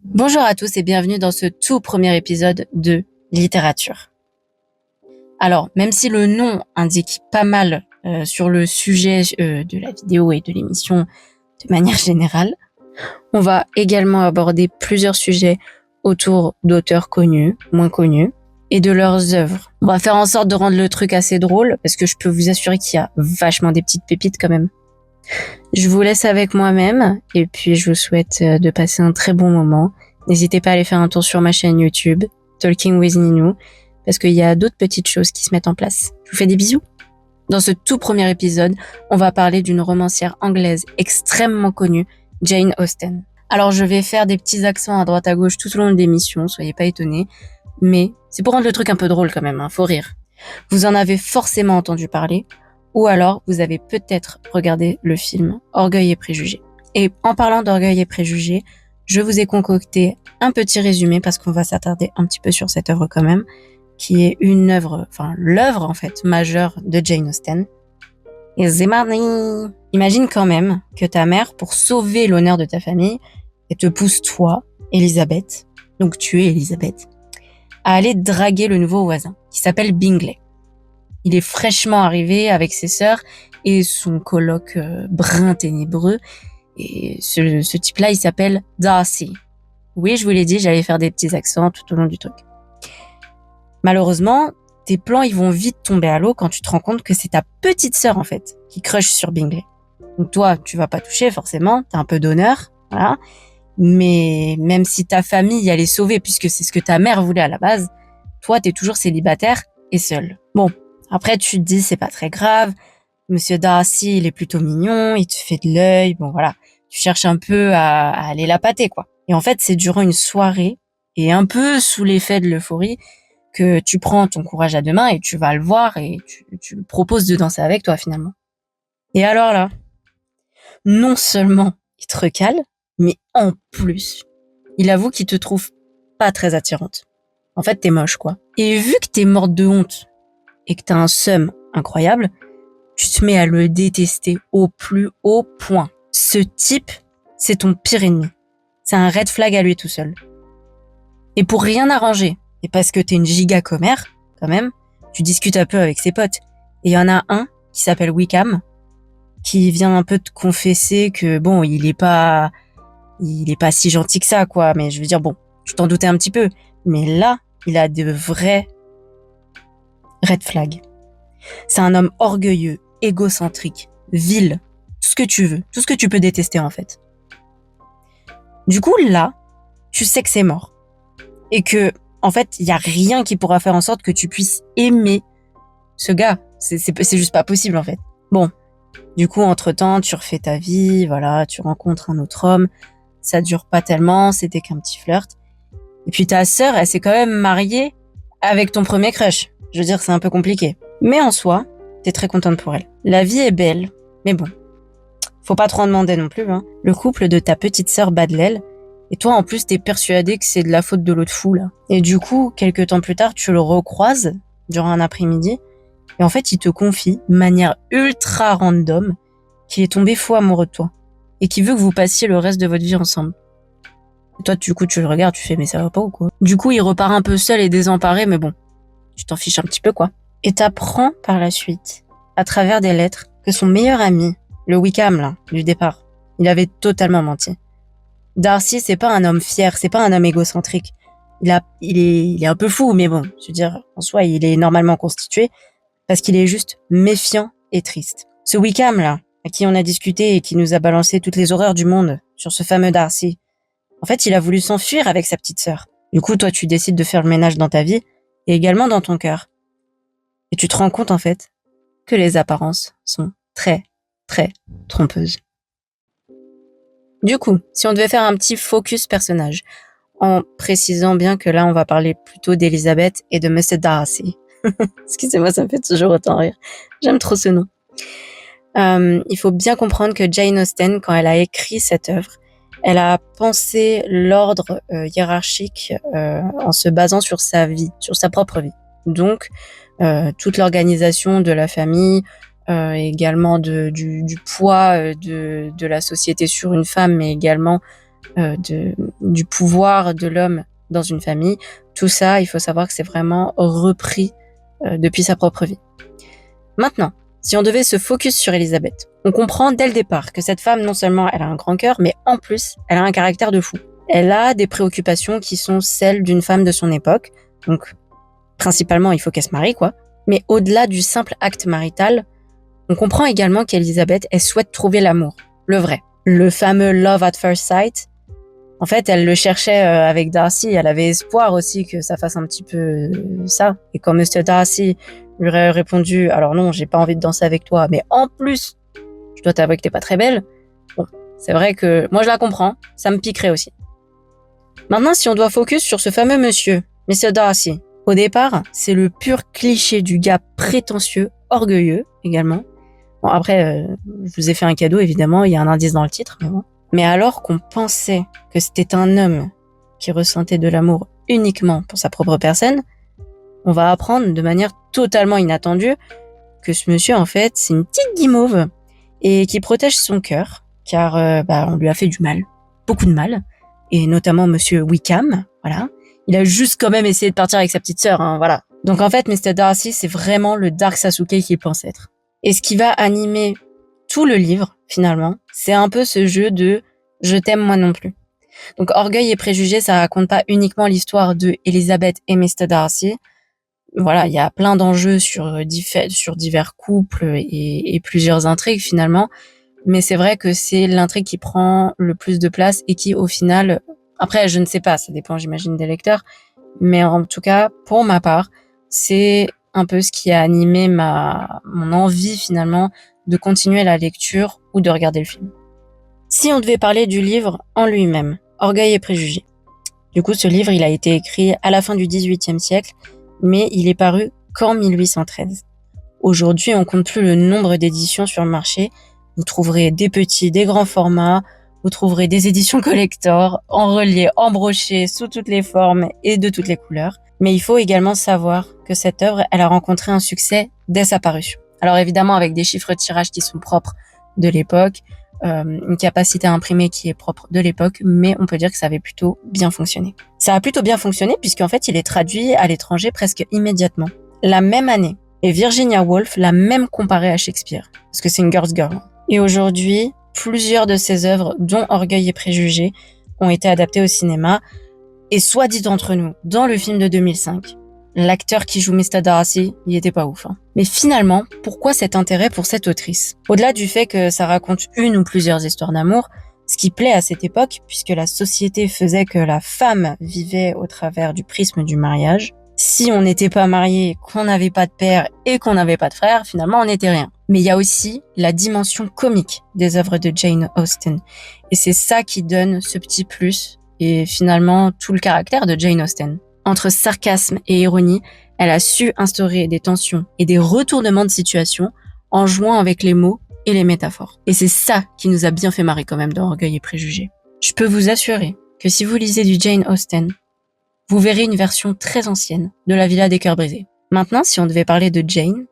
Bonjour à tous et bienvenue dans ce tout premier épisode de littérature. Alors, même si le nom indique pas mal sur le sujet de la vidéo et de l'émission de manière générale, on va également aborder plusieurs sujets autour d'auteurs connus, moins connus, et de leurs œuvres. On va faire en sorte de rendre le truc assez drôle, parce que je peux vous assurer qu'il y a vachement des petites pépites quand même. Je vous laisse avec moi-même, et puis je vous souhaite de passer un très bon moment. N'hésitez pas à aller faire un tour sur ma chaîne YouTube, Talking with Ninou, parce qu'il y a d'autres petites choses qui se mettent en place. Je vous fais des bisous. Dans ce tout premier épisode, on va parler d'une romancière anglaise extrêmement connue, Jane Austen. Alors je vais faire des petits accents à droite à gauche tout au long de l'émission, soyez pas étonnés, mais c'est pour rendre le truc un peu drôle quand même, faut rire. Vous en avez forcément entendu parler, ou alors vous avez peut-être regardé le film Orgueil et Préjugés. Et en parlant d'Orgueil et Préjugés, je vous ai concocté un petit résumé parce qu'on va s'attarder un petit peu sur cette œuvre quand même, qui est une œuvre, enfin l'œuvre en fait majeure de Jane Austen. Et c'est mardi. Imagine quand même que ta mère, pour sauver l'honneur de ta famille, elle te pousse toi, Elisabeth, donc tu es Elisabeth, à aller draguer le nouveau voisin, qui s'appelle Bingley. Il est fraîchement arrivé avec ses sœurs et son coloc brun ténébreux. Et ce type-là, il s'appelle Darcy. Oui, je vous l'ai dit, j'allais faire des petits accents tout au long du truc. Malheureusement, tes plans, ils vont vite tomber à l'eau quand tu te rends compte que c'est ta petite sœur, en fait, qui crush sur Bingley. Donc toi, tu vas pas toucher, forcément, t'as un peu d'honneur, voilà. Mais même si ta famille allait sauver, puisque c'est ce que ta mère voulait à la base, toi, t'es toujours célibataire et seul. Bon, après, tu te dis, c'est pas très grave. Monsieur Darcy, il est plutôt mignon, il te fait de l'œil, bon voilà. Tu cherches un peu à aller la pâter, quoi. Et en fait, c'est durant une soirée, et un peu sous l'effet de l'euphorie, que tu prends ton courage à deux mains et tu vas le voir et tu lui proposes de danser avec toi, finalement. Et alors là, non seulement il te recale, mais en plus, il avoue qu'il te trouve pas très attirante. En fait, t'es moche, quoi. Et vu que t'es morte de honte et que t'as un seum incroyable, tu te mets à le détester au plus haut point. Ce type, c'est ton pire ennemi. C'est un red flag à lui tout seul. Et pour rien arranger, et parce que t'es une giga commère, quand même, tu discutes un peu avec ses potes. Et il y en a un qui s'appelle Wickham, qui vient un peu te confesser que bon, il est pas si gentil que ça, quoi. Mais je veux dire, bon, je t'en doutais un petit peu. Mais là, il a de vrais red flags. C'est un homme orgueilleux, égocentrique, vil, tout ce que tu veux, tout ce que tu peux détester en fait. Du coup, là, tu sais que c'est mort. Et que, en fait, il y a rien qui pourra faire en sorte que tu puisses aimer ce gars. C'est juste pas possible en fait. Bon, du coup, entre-temps, tu refais ta vie, voilà, tu rencontres un autre homme. Ça dure pas tellement, c'était qu'un petit flirt. Et puis ta sœur, elle s'est quand même mariée avec ton premier crush. Je veux dire, c'est un peu compliqué. Mais en soi, t'es très contente pour elle. La vie est belle, mais bon, faut pas trop en demander non plus, hein. Le couple de ta petite sœur bat de l'aile, et toi en plus t'es persuadée que c'est de la faute de l'autre fou là. Et du coup, quelques temps plus tard, tu le recroises durant un après-midi, et en fait il te confie, de manière ultra random, qu'il est tombé fou amoureux de toi, et qu'il veut que vous passiez le reste de votre vie ensemble. Et toi du coup tu le regardes, tu fais mais ça va pas ou quoi? Du coup il repart un peu seul et désemparé, mais bon, tu t'en fiches un petit peu quoi. Et t'apprends par la suite, à travers des lettres, que son meilleur ami, le Wickham là, du départ, il avait totalement menti. Darcy, c'est pas un homme fier, c'est pas un homme égocentrique. Il est un peu fou, mais bon, je veux dire, en soi, il est normalement constitué, parce qu'il est juste méfiant et triste. Ce Wickham là, à qui on a discuté et qui nous a balancé toutes les horreurs du monde sur ce fameux Darcy, en fait, il a voulu s'enfuir avec sa petite sœur. Du coup, toi, tu décides de faire le ménage dans ta vie, et également dans ton cœur. Et tu te rends compte, en fait, que les apparences sont très, très trompeuses. Du coup, si on devait faire un petit focus personnage, en précisant bien que là, on va parler plutôt d'Elisabeth et de Monsieur Darcy. Excusez-moi, ça me fait toujours autant rire. J'aime trop ce nom. Il faut bien comprendre que Jane Austen, quand elle a écrit cette œuvre, elle a pensé l'ordre hiérarchique en se basant sur sa vie, sur sa propre vie. Donc, toute l'organisation de la famille, également du poids de la société sur une femme, mais également du pouvoir de l'homme dans une famille. Tout ça, il faut savoir que c'est vraiment repris depuis sa propre vie. Maintenant, si on devait se focus sur Elisabeth, on comprend dès le départ que cette femme, non seulement elle a un grand cœur, mais en plus, elle a un caractère de fou. Elle a des préoccupations qui sont celles d'une femme de son époque, donc principalement il faut qu'elle se marie, quoi. Mais au-delà du simple acte marital, on comprend également qu'Elisabeth, elle souhaite trouver l'amour, le vrai. Le fameux love at first sight, en fait, elle le cherchait avec Darcy, elle avait espoir aussi que ça fasse un petit peu ça. Et quand Mr. Darcy lui aurait répondu « Alors non, j'ai pas envie de danser avec toi, mais en plus, je dois t'avouer que t'es pas très belle », bon, c'est vrai que moi je la comprends, ça me piquerait aussi. Maintenant, si on doit focus sur ce fameux monsieur, Mr. Darcy, au départ, c'est le pur cliché du gars prétentieux, orgueilleux également. Bon, après, je vous ai fait un cadeau, évidemment, il y a un indice dans le titre, mais bon. Mais alors qu'on pensait que c'était un homme qui ressentait de l'amour uniquement pour sa propre personne, on va apprendre de manière totalement inattendue que ce monsieur, en fait, c'est une petite guimauve et qui protège son cœur, car on lui a fait du mal, beaucoup de mal, et notamment monsieur Wickham, voilà. Il a juste quand même essayé de partir avec sa petite sœur, hein, voilà. Donc en fait, Mr. Darcy, c'est vraiment le Dark Sasuke qu'il pense être. Et ce qui va animer tout le livre, finalement, c'est un peu ce jeu de « je t'aime moi non plus ». Donc Orgueil et Préjugés, ça raconte pas uniquement l'histoire de Elizabeth et Mr. Darcy. Voilà, il y a plein d'enjeux sur divers couples et plusieurs intrigues finalement. Mais c'est vrai que c'est l'intrigue qui prend le plus de place et qui, au final, après, je ne sais pas, ça dépend, j'imagine, des lecteurs. Mais en tout cas, pour ma part, c'est un peu ce qui a animé mon envie finalement de continuer la lecture ou de regarder le film. Si on devait parler du livre en lui-même, Orgueil et Préjugés. Du coup, ce livre, il a été écrit à la fin du XVIIIe siècle, mais il est paru qu'en 1813. Aujourd'hui, on compte plus le nombre d'éditions sur le marché. Vous trouverez des petits, des grands formats, vous trouverez des éditions collector, en relié, en broché, sous toutes les formes et de toutes les couleurs. Mais il faut également savoir que cette œuvre, elle a rencontré un succès dès sa parution. Alors évidemment, avec des chiffres de tirage qui sont propres de l'époque, une capacité à imprimer qui est propre de l'époque, mais on peut dire que ça avait plutôt bien fonctionné. Ça a plutôt bien fonctionné puisqu'en fait, il est traduit à l'étranger presque immédiatement. La même année, et Virginia Woolf l'a même comparé à Shakespeare, parce que c'est une girl's girl. Et aujourd'hui, plusieurs de ses œuvres, dont Orgueil et Préjugés, ont été adaptées au cinéma. Et soit dit entre nous, dans le film de 2005, l'acteur qui joue Mr. Darcy, il était pas ouf. Mais finalement, pourquoi cet intérêt pour cette autrice ? Au-delà du fait que ça raconte une ou plusieurs histoires d'amour, ce qui plaît à cette époque, puisque la société faisait que la femme vivait au travers du prisme du mariage, si on n'était pas marié, qu'on n'avait pas de père et qu'on n'avait pas de frère, finalement on n'était rien. Mais il y a aussi la dimension comique des œuvres de Jane Austen. Et c'est ça qui donne ce petit plus et finalement tout le caractère de Jane Austen. Entre sarcasme et ironie, elle a su instaurer des tensions et des retournements de situation en jouant avec les mots et les métaphores. Et c'est ça qui nous a bien fait marrer quand même dans Orgueil et Préjugés. Je peux vous assurer que si vous lisez du Jane Austen, vous verrez une version très ancienne de La Villa des Cœurs Brisés. Maintenant, si on devait parler de Jane,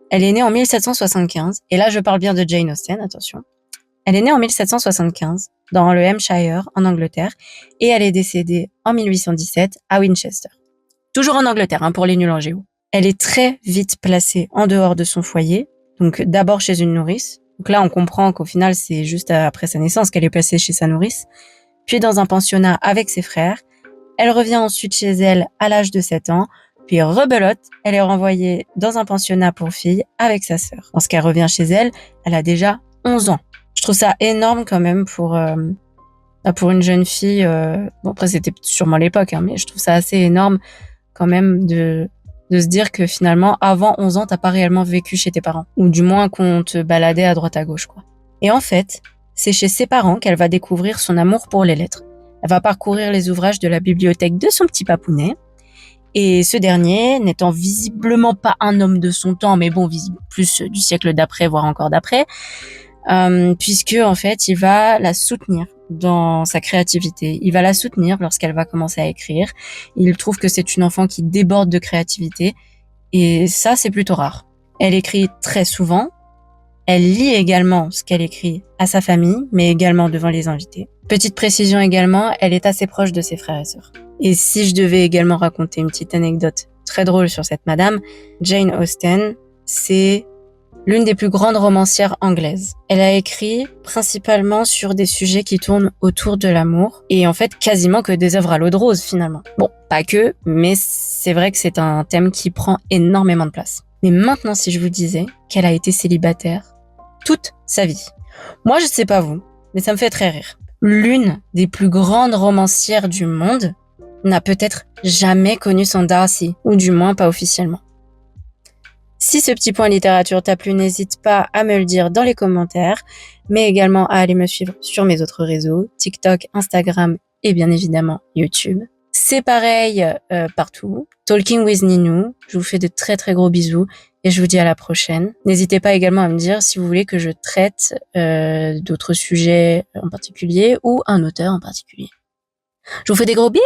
elle est née en 1775, et là je parle bien de Jane Austen, attention. Elle est née en 1775, dans le Hampshire, en Angleterre, et elle est décédée en 1817 à Winchester. Toujours en Angleterre, pour les nuls en géo. Elle est très vite placée en dehors de son foyer, donc d'abord chez une nourrice. Donc là, on comprend qu'au final, c'est juste après sa naissance qu'elle est placée chez sa nourrice, puis dans un pensionnat avec ses frères. Elle revient ensuite chez elle à l'âge de 7 ans, puis rebelote, elle est renvoyée dans un pensionnat pour filles avec sa sœur. Lorsqu'elle revient chez elle, elle a déjà 11 ans. Je trouve ça énorme quand même pour une jeune fille. Bon, après, c'était sûrement l'époque, mais je trouve ça assez énorme quand même de se dire que finalement, avant 11 ans, t'as pas réellement vécu chez tes parents. Ou du moins qu'on te baladait à droite à gauche, quoi. Et en fait, c'est chez ses parents qu'elle va découvrir son amour pour les lettres. Elle va parcourir les ouvrages de la bibliothèque de son petit papounet. Et ce dernier, n'étant visiblement pas un homme de son temps, mais bon, visible plus du siècle d'après, voire encore d'après, puisque en fait, il va la soutenir dans sa créativité. Il va la soutenir lorsqu'elle va commencer à écrire. Il trouve que c'est une enfant qui déborde de créativité, et ça, c'est plutôt rare. Elle écrit très souvent. Elle lit également ce qu'elle écrit à sa famille, mais également devant les invités. Petite précision également, elle est assez proche de ses frères et sœurs. Et si je devais également raconter une petite anecdote très drôle sur cette madame, Jane Austen, c'est l'une des plus grandes romancières anglaises. Elle a écrit principalement sur des sujets qui tournent autour de l'amour et en fait quasiment que des œuvres à l'eau de rose finalement. Bon, pas que, mais c'est vrai que c'est un thème qui prend énormément de place. Mais maintenant, si je vous disais qu'elle a été célibataire toute sa vie. Moi, je sais pas vous, mais ça me fait très rire. L'une des plus grandes romancières du monde n'a peut-être jamais connu son Darcy, ou du moins pas officiellement. Si ce petit point littérature t'a plu, n'hésite pas à me le dire dans les commentaires, mais également à aller me suivre sur mes autres réseaux, TikTok, Instagram et bien évidemment YouTube. C'est pareil partout. Talking with Ninou. Je vous fais de très très gros bisous et je vous dis à la prochaine. N'hésitez pas également à me dire si vous voulez que je traite d'autres sujets en particulier ou un auteur en particulier. Je vous fais des gros bisous!